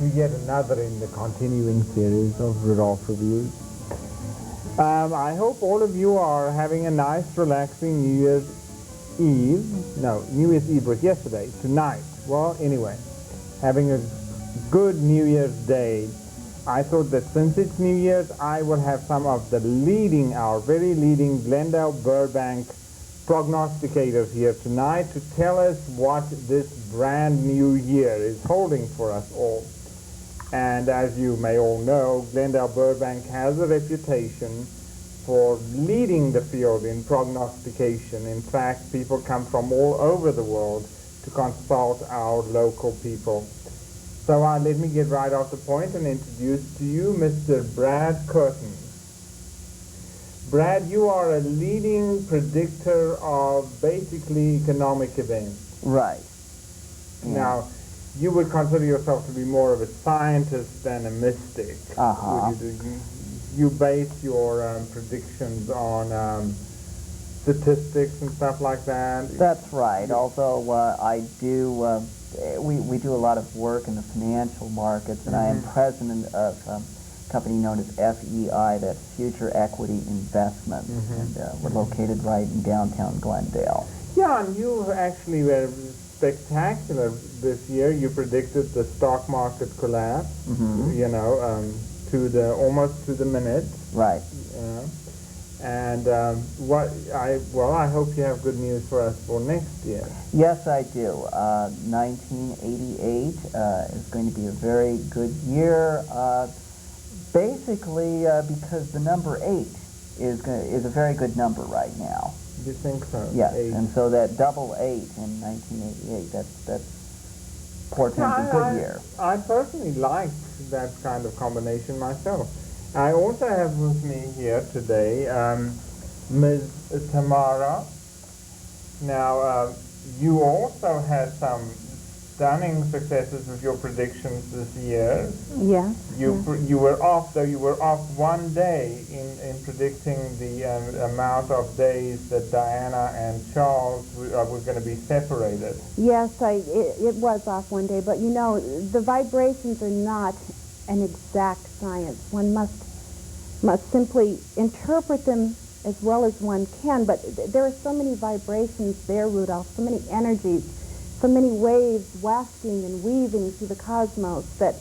to yet another in the continuing series of Rudolph Reviews. I hope all of you are having a nice, relaxing New Year's Eve. No, New Year's Eve was yesterday. Tonight. Well, anyway, having a good New Year's Day. I thought that since it's New Year's, I will have some of the our very leading Glendale Burbank prognosticators here tonight to tell us what this brand new year is holding for us all. And as you may all know, Glendale Burbank has a reputation for leading the field in prognostication. In fact, people come from all over the world to consult our local people. So let me get right off the point and introduce to you Mr. Brad Curtin. Brad, you are a leading predictor of basically economic events. Right. Yeah. Now, you would consider yourself to be more of a scientist than a mystic. Uh-huh. You base your predictions on statistics and stuff like that? That's right. Although I do, we do a lot of work in the financial markets, and I am president of a company known as FEI, that's Future Equity Investments, and we're located right in downtown Glendale. Yeah, and you actually were spectacular this year. You predicted the stock market collapse, you know, almost to the minute. Right. And I hope you have good news for us for next year. Yes, I do. 1988 is going to be a very good year, basically because the number 8 is a very good number right now. You think so? Yes, 8. and so that double 8 in 1988, that's portends a good year. I personally like that kind of combination myself. I also have with me here today Ms. Tamara. Now, you also had some stunning successes with your predictions this year. Yes. You were off, though. You were off one day in predicting the amount of days that Diana and Charles were going to be separated. Yes, it was off one day, but you know, the vibrations are not an exact science. One must simply interpret them as well as one can, but there are so many vibrations there, Rudolph, so many energies, so many waves wafting and weaving through the cosmos that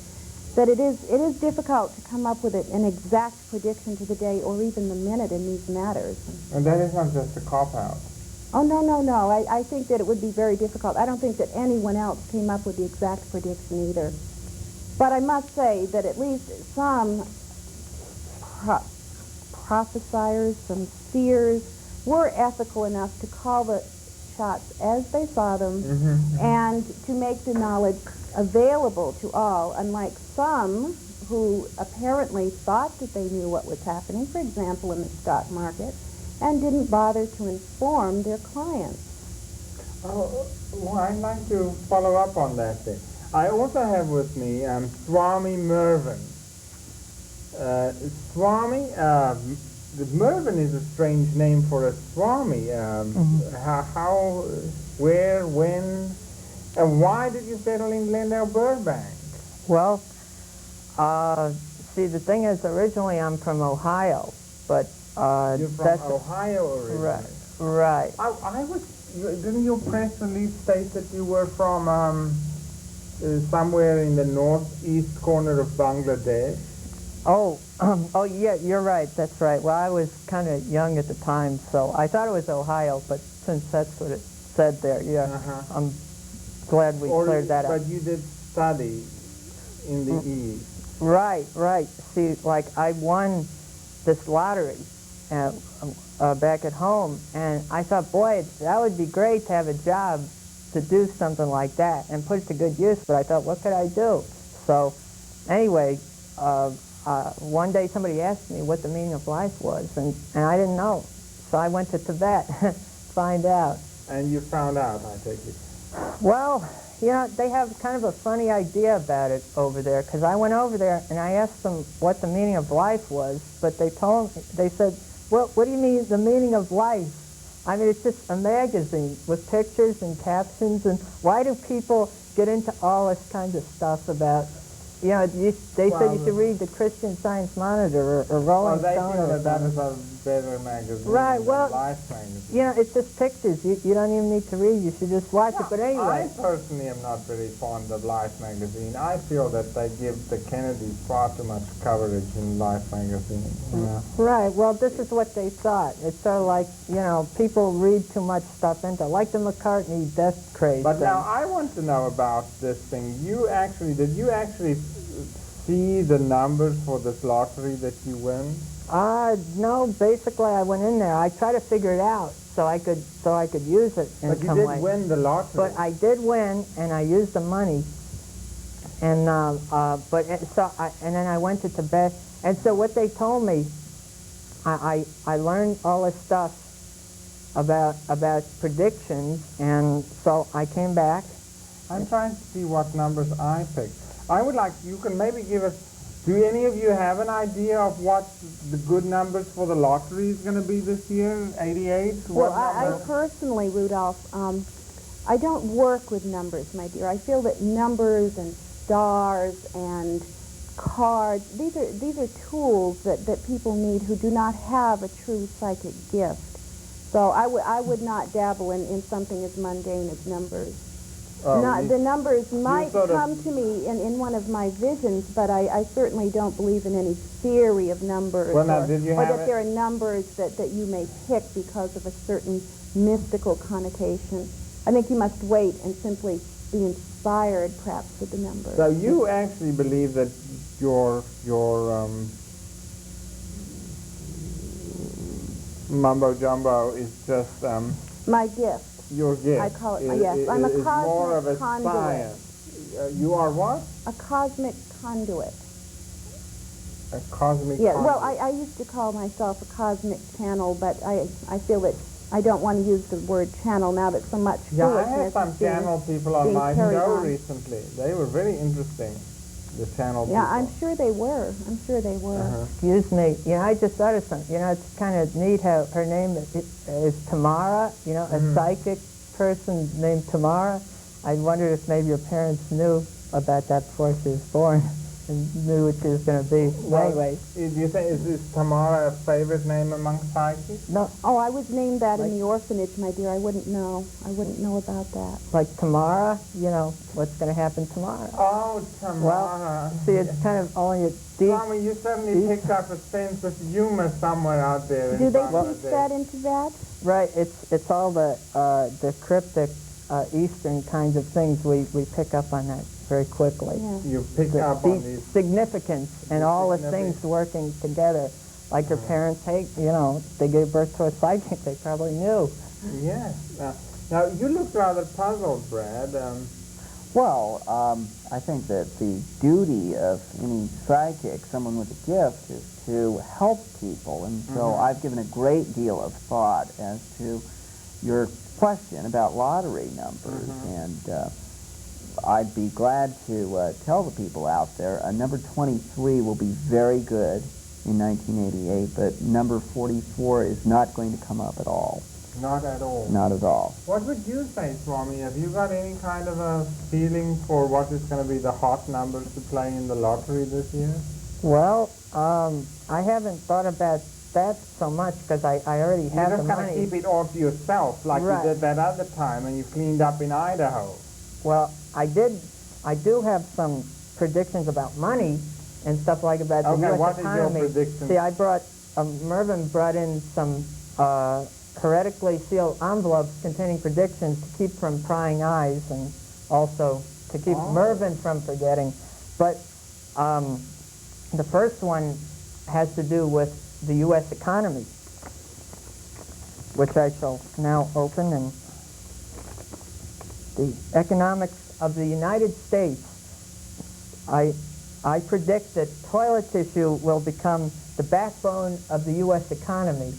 it is difficult to come up with an exact prediction to the day or even the minute in these matters. And that is not just a cop-out. Oh, no. I think that it would be very difficult. I don't think that anyone else came up with the exact prediction either. But I must say that at least some prophesiers, some seers, were ethical enough to call the shots as they saw them and to make the knowledge available to all, unlike some who apparently thought that they knew what was happening, for example, in the stock market, and didn't bother to inform their clients. Oh, well, I'd like to follow up on that thing. I also have with me Swami Mervyn. Swami, Mervyn is a strange name for a Swami. How, where, when, and why did you settle in Glendale Burbank? Well, see, the thing is, originally I'm from Ohio, but You're from Ohio originally? Right. Didn't your press release state that you were from somewhere in the northeast corner of Bangladesh? Oh, yeah, you're right, that's right. Well, I was kind of young at the time, so I thought it was Ohio, but since that's what it said there, yeah, I'm glad we cleared that up. But you did study in the East. Right. See, like, I won this lottery back at home, and I thought, boy, that would be great to have a job to do something like that and put it to good use, but I thought, what could I do? So, anyway, one day somebody asked me what the meaning of life was, and I didn't know. So I went to Tibet to find out. And you found out, I take it? Well, you know, they have kind of a funny idea about it over there, because I went over there and I asked them what the meaning of life was, but they said, well, what do you mean the meaning of life? I mean, it's just a magazine with pictures and captions, and why do people get into all this kind of stuff about you know, they said you should read the Christian Science Monitor or Rolling they Stone feel or that something. is a better magazine Right, than well, Life magazine. You know, it's just pictures. You don't even need to read. You should just watch it. But anyway. I personally am not very fond of Life magazine. I feel that they give the Kennedys far too much coverage in Life magazine. Yeah. Right, well, this is what they thought. It's sort of like, you know, people read too much stuff into it, like the McCartney death craze But thing. now I want to know about this thing. Did you actually see the numbers for this lottery that you win? No, basically I went in there. I tried to figure it out so I could use it in But you some did way. win the lottery. But I did win, and I used the money. And and then I went to Tibet. And so what they told me, I learned all this stuff about predictions, and so I came back. I'm trying to see what numbers I picked. I would like, you can maybe give us, do any of you have an idea of what the good numbers for the lottery is going to be this year, 88? Well, I personally, Rudolph, I don't work with numbers, my dear. I feel that numbers and stars and cards, these are tools that people need who do not have a true psychic gift. So I would not dabble in something as mundane as numbers. The numbers might come to me in one of my visions, but I certainly don't believe in any theory of numbers, well, now, or that there are numbers that you may pick because of a certain mystical connotation. I think you must wait and simply be inspired, perhaps, with the numbers. So you actually believe that your mumbo jumbo is just my gift. your gift. I call it, yes. I'm a is more of a cosmic conduit. science. You are what? A cosmic conduit. A cosmic Yeah, conduit. well, I used to call myself a cosmic channel, but I feel that I don't want to use the word channel now that so much Yeah, I foolishness had some is being, channel people on being my carried show on. recently. They were very interesting, the channel people. Yeah, I'm sure they were. I'm sure they were. Excuse me. You know, I just thought of something. You know, it's kind of neat how her name is Tamara. You know, a psychic person named Tamara. I wondered if maybe your parents knew about that before she was born and knew what she was going to be. Well, anyway. You say, is Tamara a favorite name among psychics? No, Oh, I was named that in the orphanage, my dear. I wouldn't know. I wouldn't know about that. like Tamara, you know, what's going to happen tomorrow. Oh, Tamara. Well, see, it's kind of only a deep... Tommy, you certainly picked up a sense of humor somewhere out there. Do in they Bangladesh. teach that into that? Right, it's all the cryptic Eastern kinds of things we pick up on that very quickly. Yeah. You pick up on these. Significance and all the things working together. Like your parents, hey, you know, they gave birth to a psychic, they probably knew. Yes. Now, you look rather puzzled, Brad. Well, I think that the duty of any psychic, someone with a gift, is to help people. And so I've given a great deal of thought as to your question about lottery numbers. And I'd be glad to tell the people out there, number 23 will be very good in 1988, but number 44 is not going to come up at all. Not at all. Not at all. What would you say, Swami? Have you got any kind of a feeling for what is going to be the hot numbers to play in the lottery this year? Well, I haven't thought about that so much because I already have the You just kind money. of keep it all to yourself, like Right. you did that other time, and you cleaned up in Idaho. Well, I do have some predictions about money and stuff like about the Okay, U.S. what is your economy. prediction? See, Mervyn brought in some heretically sealed envelopes containing predictions to keep from prying eyes and also to keep Mervyn from forgetting. But the first one has to do with the U.S. economy, which I shall now open. And the economics of the United States, I predict that toilet tissue will become the backbone of the U.S. economy.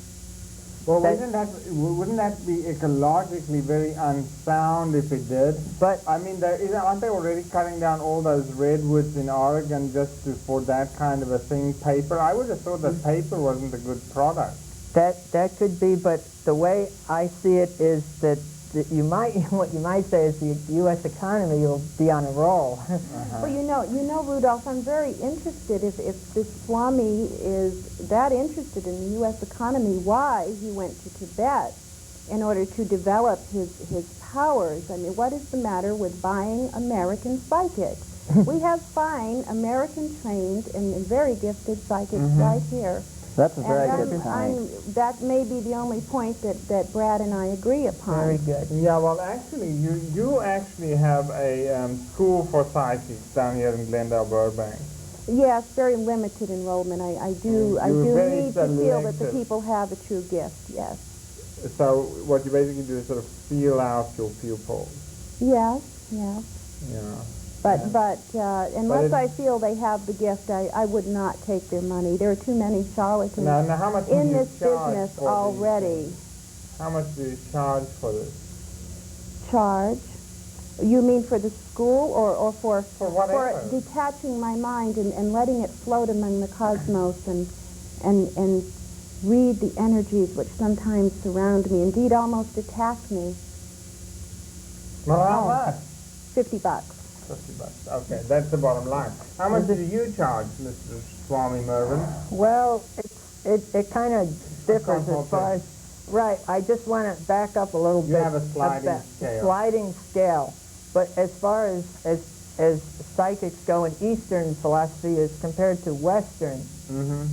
Well, wouldn't that be ecologically very unsound if it did? But I mean, aren't they already cutting down all those redwoods in Oregon just for that kind of a thing? Paper? I would have thought that paper wasn't a good product. that could be, but the way I see it is that you might what you might say is the U.S. economy will be on a roll. Well, you know, Rudolph, I'm very interested if this Swami is that interested in the U.S. economy, why he went to Tibet in order to develop his powers. I mean, what is the matter with buying American psychics? We have fine American-trained and very gifted psychics right here. That's a very And good point. that may be the only point that Brad and I agree upon. Very good. Yeah, well, actually, you actually have a school for psychics down here in Glendale, Burbank. Yes, very limited enrollment. I do very need to feel that the selective. people have a true gift, yes. So what you basically do is sort of feel out your pupils. Yes, yes. Yeah. But unless it- I feel they have the gift, I would not take their money. There are too many charlatans Now how much do in you this charge business for already. these? How much do you charge for this? Charge? You mean for the school or for whatever. detaching my mind and letting it float among the cosmos and read the energies which sometimes surround me, indeed almost attack me? Well, how much? $50. $50. Okay, that's the bottom line. How much do you charge, Mr. Swami Mervyn? Well, it kind of differs as far as, right, I just want to back up a little bit. You have a sliding of that scale. Sliding scale. But as far as psychics go in Eastern philosophy as compared to Western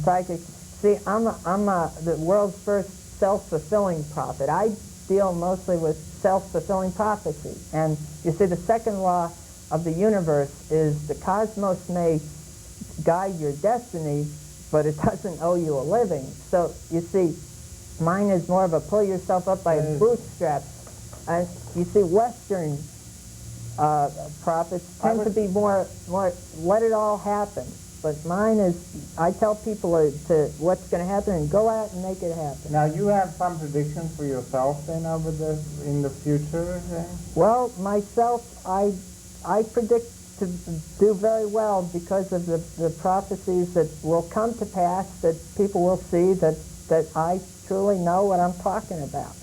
psychics, see, I'm the world's first self-fulfilling prophet. I deal mostly with self-fulfilling prophecy. And you see, the second law of the universe is the cosmos may guide your destiny, but it doesn't owe you a living. So, you see, mine is more of a pull yourself up by your bootstraps. And you see, Western prophets tend to be more let it all happen. But mine is, I tell people to what's going to happen and go out and make it happen. Now, you have some predictions for yourself then over in the future then? Well, myself, I predict to do very well because of the prophecies that will come to pass, that people will see that I truly know what I'm talking about.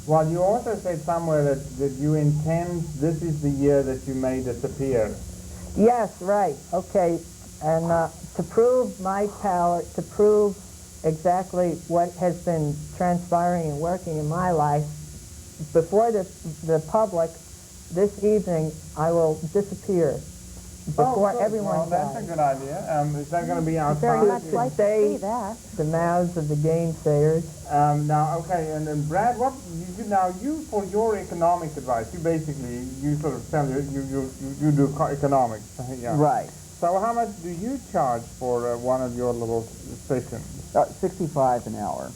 Well, you also said somewhere that you intend this is the year that you may disappear. Yes, right. Okay. And to prove my power, to prove exactly what has been transpiring and working in my life, before the public, this evening, I will disappear before everyone that's a dies. good idea. Is that going to be outside? Very much like to Stay see that. the mouths of the gainsayers. Now, okay, and then Brad, what you for your economic advice, you sort of tell you do economics, yeah. Right. So how much do you charge for one of your little sessions? 65 an hour.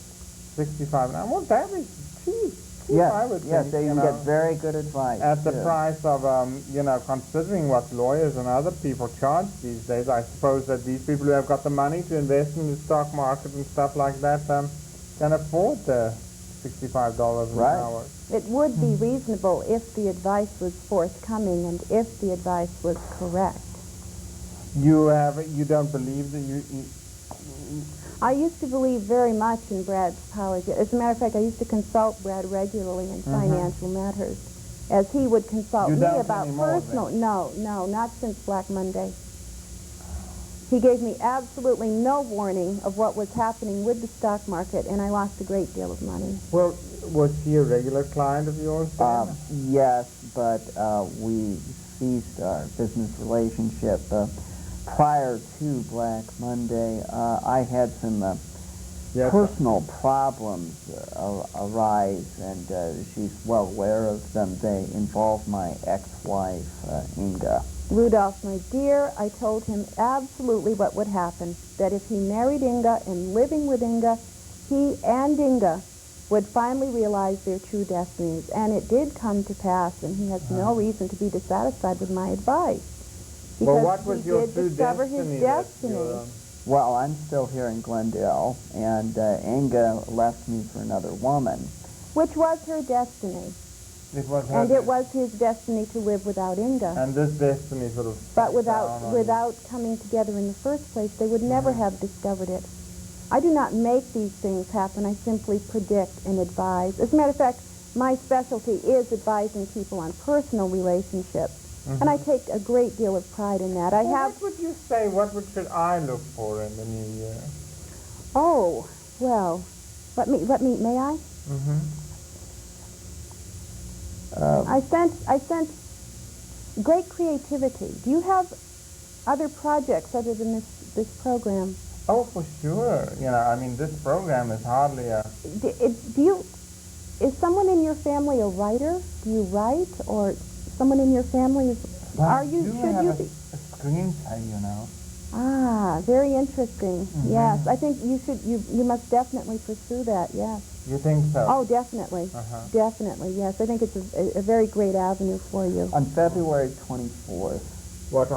65 an hour. Well, that is cheap. Yes, I would yes, think, so you you can know, get very good advice. at the too. price of, considering what lawyers and other people charge these days, I suppose that these people who have got the money to invest in the stock market and stuff like that can afford the $65 an hour. It would be reasonable if the advice was forthcoming and if the advice was correct. You don't believe that you I used to believe very much in Brad's power. As a matter of fact, I used to consult Brad regularly in financial matters, as he would consult You me don't about anymore, personal. then? No, not since Black Monday. He gave me absolutely no warning of what was happening with the stock market, and I lost a great deal of money. Well, was he a regular client of yours then? Yes, but we ceased our business relationship. Prior to Black Monday, I had some personal problems arise, and she's well aware of them. They involve my ex-wife, Inga. Rudolph, my dear, I told him absolutely what would happen, that if he married Inga and living with Inga, he and Inga would finally realize their true destinies. And it did come to pass, and he has no reason to be dissatisfied with my advice. Because Well, what was he your did true discover destiny? his that destiny. you're, Well, I'm still here in Glendale, and Inga left me for another woman. Which was her destiny. it was her And it was his destiny to live without Inga. And this destiny sort of But down on without coming together in the first place, they would never have discovered it. I do not make these things happen. I simply predict and advise. As a matter of fact, my specialty is advising people on personal relationships. And I take a great deal of pride in that. I have. What would you say? Should I look for in the new year? Oh, well, let me. May I? I sense great creativity. Do you have other projects other than this program? Oh, for sure. I mean, this program is hardly a... Is someone in your family a writer? Do you write, or someone in your family is? Well, are you? Should you you be? A screenplay, Ah, very interesting. Yes, I think you should. You must definitely pursue that. Yes. You think so? Oh, definitely. Definitely. Yes, I think it's a very great avenue for you. On February 24th,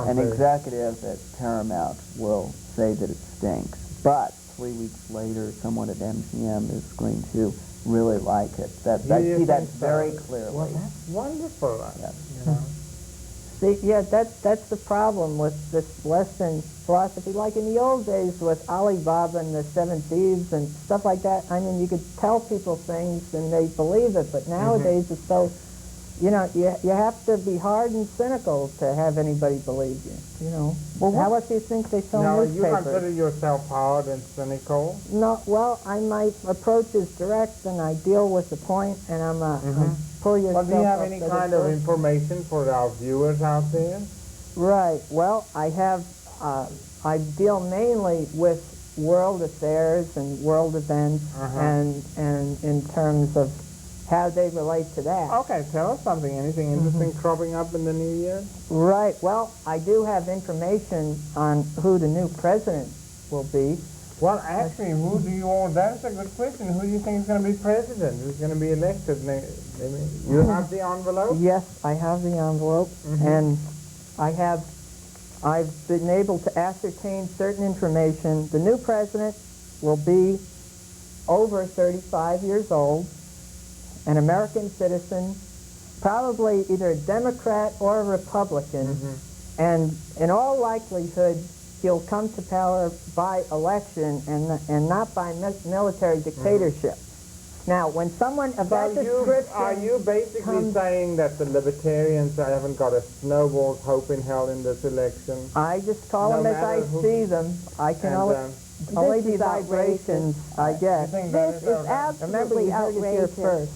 an executive at Paramount will say that it stinks, but 3 weeks later, someone at MGM is going to really like it. I see that very clearly. Well, that's wonderful. Yes. See, yeah, that's the problem with this Western philosophy. Like in the old days with Alibaba and the Seven Thieves and stuff like that, I mean, you could tell people things and they believe it, but nowadays it's so, you have to be hard and cynical to have anybody believe you, Well, how else do you think they sell newspapers? You consider yourself hard and cynical? No, well, my approach is direct and I deal with the point and I'm pull yourself Well, do you have up any to the kind of first. information for our viewers out there? Right. Well, I have. I deal mainly with world affairs and world events, and in terms of how they relate to that. Okay, tell us something. Anything interesting cropping up in the new year? Right. Well, I do have information on who the new president will be. Well, actually, who do you want? That's a good question. Who do you think is going to be president? Who's going to be elected? You have the envelope? Yes, I have the envelope, and I've been able to ascertain certain information. The new president will be over 35 years old, an American citizen, probably either a Democrat or a Republican, and in all likelihood, he'll come to power by election and not by military dictatorship. Now, when someone of that description... Are you basically saying that the libertarians haven't got a snowball's hope in hell in this election? I just call them as I see them. I can only be vibrations, I guess. This is absolutely outrageous. First.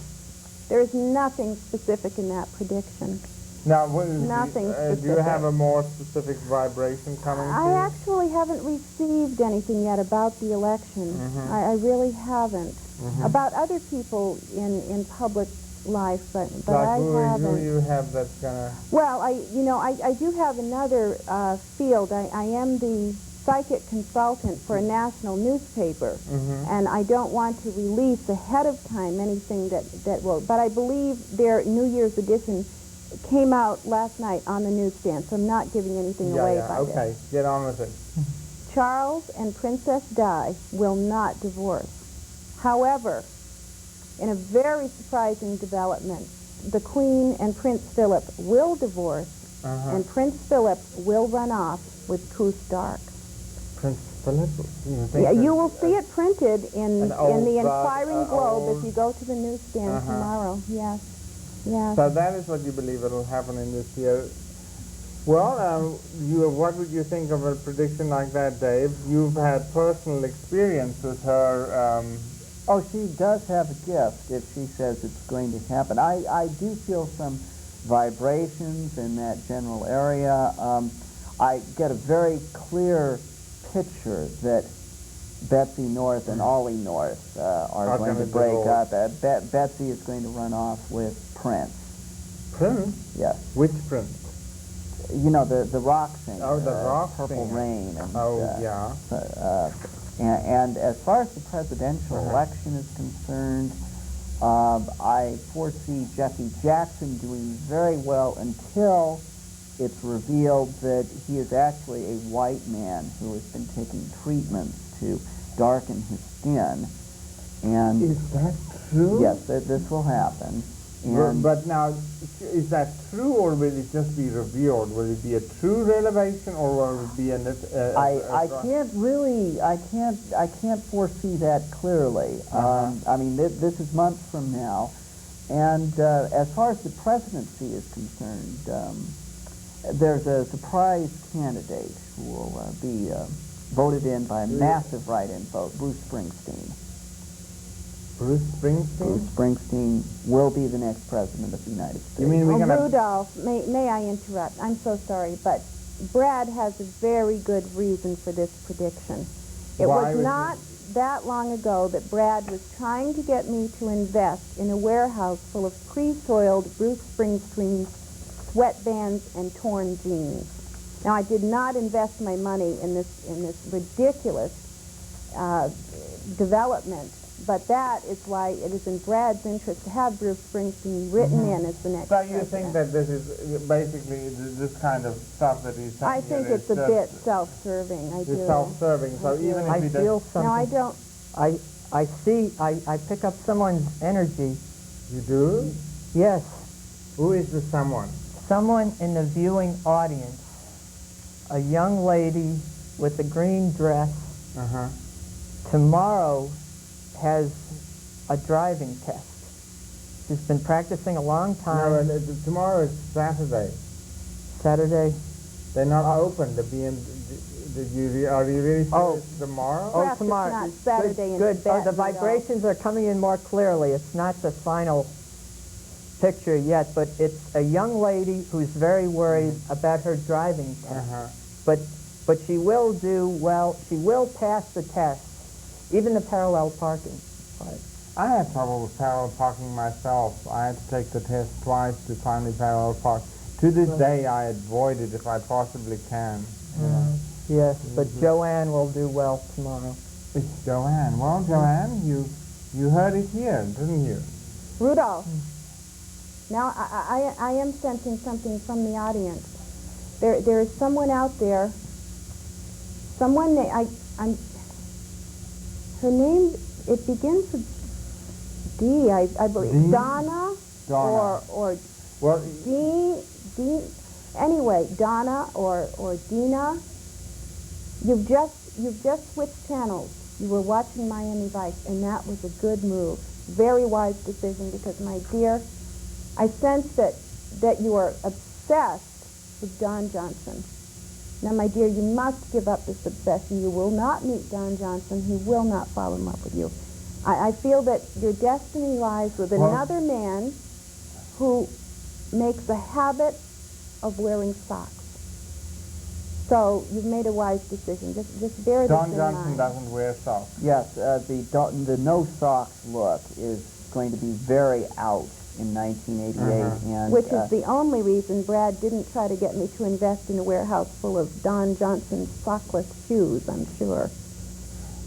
There is nothing specific in that prediction. Now, Nothing specific. Do you have a more specific vibration coming I actually haven't received anything yet about the election. I really haven't. About other people in public life, but I haven't. Who do you have that's gonna... Well, I do have another field. I am the psychic consultant for a national newspaper, and I don't want to release ahead of time anything that will. But I believe their New Year's edition came out last night on the newsstand, so I'm not giving anything away by this. Okay, get on with it. Charles and Princess Di will not divorce. However, in a very surprising development, the Queen and Prince Philip will divorce, and Prince Philip will run off with Koo Stark. Prince Philip? You will see it printed in the Inquiring Globe if you go to the newsstand tomorrow. Yes. Yes. So that is what you believe will happen in this year. Well, what would you think of a prediction like that, Dave? You've had personal experience with her. Oh, she does have a gift if she says it's going to happen. I do feel some vibrations in that general area. I get a very clear picture that Betsy North and Ollie North are going to break up. Betsy is going to run off with Prince. Prince? Yes. Which Prince? You know, the rock singer. Oh, the rock Purple singer. Rain. And, yeah. And as far as the presidential election is concerned, I foresee Jesse Jackson doing very well until it's revealed that he is actually a white man who has been taking treatments to darken his skin. And is that true? Yes, this will happen. And but now, is that true, or will it just be revealed? Will it be a true revelation, or will it be I can't foresee that clearly. I mean, this is months from now, And as far as the presidency is concerned, there's a surprise candidate who will be voted in by a massive write-in vote, Bruce Springsteen. Bruce Springsteen? Bruce Springsteen will be the next president of the United States. You mean we're going to... Rudolph, may I interrupt? I'm so sorry, but Brad has a very good reason for this prediction. It Why was not that long ago that Brad was trying to get me to invest in a warehouse full of pre-soiled Bruce Springsteen sweatbands and torn jeans. Now, I did not invest my money in this ridiculous development, but that is why it is in Brad's interest to have Bruce Springsteen written in as the next So you president. think that this is basically this kind of stuff that he's saying? I think it's a bit self-serving. I do. It's self-serving, so even if I he feel does... something. No, I don't. I see, I pick up someone's energy. You do? Yes, Who is the someone? someone in the viewing audience, a young lady with a green dress, Uh-huh. tomorrow has a driving test. She's been practicing a long No, time. and tomorrow is Saturday. Saturday. They're not open. Are you really serious? Oh. Tomorrow? Oh, Perhaps it's tomorrow. not Saturday in Good. Oh, Tibet, the Rudolph. vibrations are coming in more clearly. It's not the final picture yet, but it's a young lady who's very worried about her driving test. Uh-huh. But she will do well. She will pass the test, even the parallel parking. Right. I had trouble with parallel parking myself. I had to take the test twice to finally parallel park. To this day, I avoid it if I possibly can. You know. Yes, but Joanne will do well tomorrow. It's Joanne. Well, Joanne, you heard it here, didn't you? Rudolph, now I am sensing something from the audience. There is someone out there. Someone her name, it begins with D, I believe. D? Donna. Donna. Or Well, anyway, Donna or Dina. You've just switched channels. You were watching Miami Vice, and that was a good move. Very wise decision, because, my dear, I sense that you are obsessed with Don Johnson. Now, my dear, you must give up this obsession. You will not meet Don Johnson. He will not fall in love with you. I feel that your destiny lies with another man who makes a habit of wearing socks. So you've made a wise decision. Just bear this Don in Johnson mind. doesn't wear socks. Yes, the no socks look is going to be very out in 1988, and Which is the only reason Brad didn't try to get me to invest in a warehouse full of Don Johnson sockless shoes, I'm sure.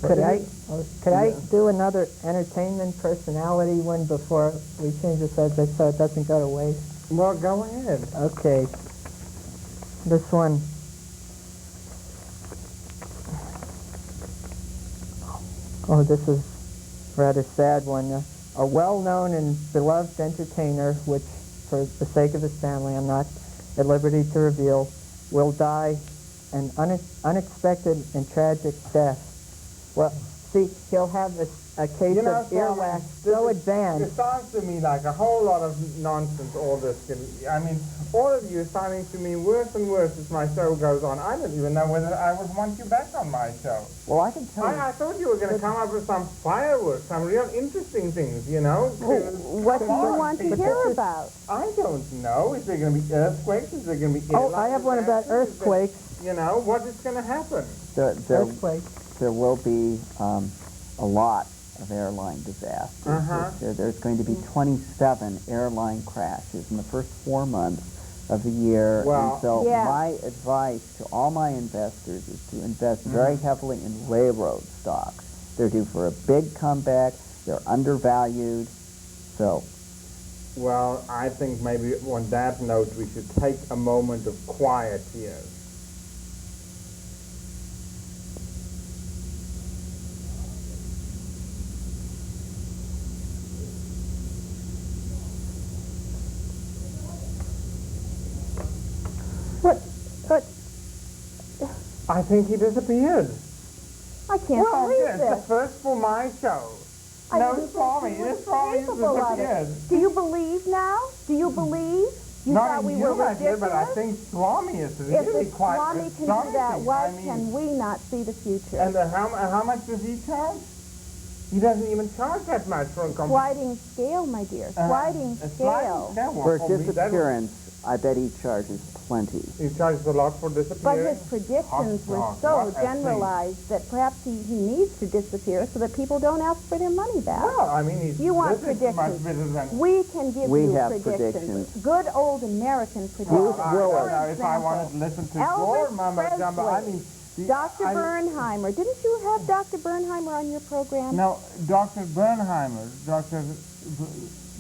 Could I do another entertainment personality one before we change the subject so it doesn't go to waste? Well, go ahead. Okay. This one. Oh, this is a rather sad one. A well-known and beloved entertainer, which, for the sake of his family, I'm not at liberty to reveal, will die an unexpected and tragic death. Well, see, he'll have a case of earwax so It advanced. sounds to me like a whole lot of nonsense, all this. I mean, all of you are sounding to me worse and worse as my show goes on. I don't even know whether I would want you back on my show. well, I can tell you. I thought you were going to come up with some fireworks, some real interesting things, you know? What do you want to hear about? I don't know. Is there going to be earthquakes? Is there going to be Oh, I have one about disasters? Is there- earthquakes. You know, what is going to happen? Earthquakes. There will be a lot of airline disasters. Uh-huh. There's going to be 27 airline crashes in the first 4 months of the year. Well, and so yeah. my advice to all my investors is to invest very heavily in railroad stocks. They're due for a big comeback. They're undervalued. So Well, I think maybe on that note we should take a moment of quiet here. But I think he disappeared. I can't Well, believe yes, the this. first for my show. I No, didn't Swami, think he was this Swami is capable of disappeared. it. Do you believe now? Do you believe? You Not thought in we you, were my dear, ridiculous? but I think Swami is If really the quite Swami can do astonishing. that, why I mean, can we not see the future? and how much does he charge? He doesn't even charge that much for a Sliding scale, my dear. Sliding a scale. For For me, disappearance, I bet he charges plenty. He charges a lot for But disappearing. his predictions were Hot dog, so what a thing. generalized that perhaps he needs to disappear so that people don't ask for their money back. Well, I mean, he's You want this is much predictions. better than... We can give We you have predictions. predictions. Good old American Well, predictions. I Willis. don't know if I example, wanted to listen to Elvis your mama jumbo. I Presley. mean, Dr. Bernheimer. Didn't you have Dr. Bernheimer on your program? No, Dr. Bernheimer,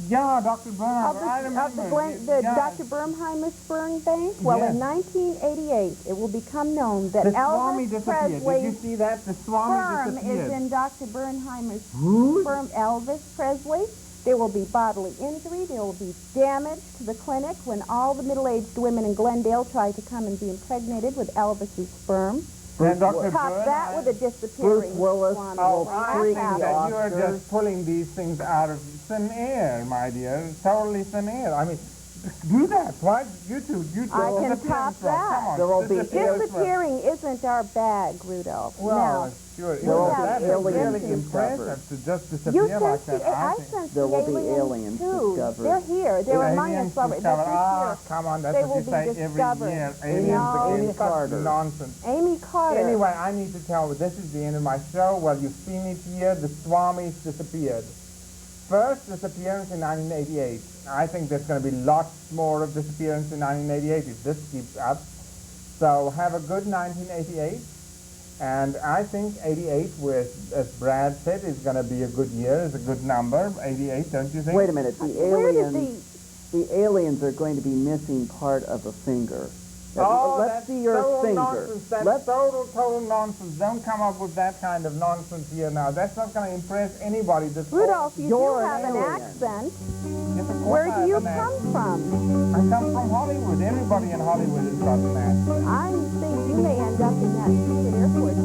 yeah, Dr. Bernheimer, I Of remember. the yeah. Dr. Bernheimer sperm bank? Well, Yes. in 1988, it will become known that The Swami Elvis disappeared. Did you Presley's see that? The Swami sperm disappeared. is in Dr. Bernheimer's Who? sperm. Elvis Presley. There will be bodily injury. There will be damage to the clinic when all the middle-aged women in Glendale try to come and be impregnated with Elvis's sperm. And Dr. Top that with a disappearing Bruce Willis Swami. Oh, will I freak think the that you are Oscars. just pulling these things out of thin air, my dear. Totally thin air. I mean, do that. Why? You two. I can disappearance top from. that. Come on. There will be disappearance from. Disappearing isn't our bag, Rudolph. Well, now, sure. There will Isn't that be aliens really discovered. impressive to just you disappear like sensed that? the, I think. sensed There the will be aliens aliens too. discovered. They're here. They're among Aliens us already. But discovered. this Ah, year, come on. That's they what will you be say every discovered. year. No. Aliens Amy again. Carter. Nonsense. Amy Carter. Anyway, I need to tell you, this is the end of my show. Well, you've seen it here. The Swamis disappeared. First disappearance in 1988. I think there's going to be lots more of disappearance in 1988 if this keeps up. So have a good 1988. And I think 88, with, as Brad said, is going to be a good year, is a good number. 88, don't you think? Wait a minute. Where did The aliens are going to be missing part of a finger. Oh, Let's that's see your total finger. nonsense. That's total nonsense. Don't come up with that kind of nonsense here now. That's not going to impress anybody. Rudolph, you do You're have an an alien. accent. Yes, of course Where I do you have an come accent. from? I come from Hollywood. Everybody in Hollywood has got an accent. I think you may end up in that secret Air Force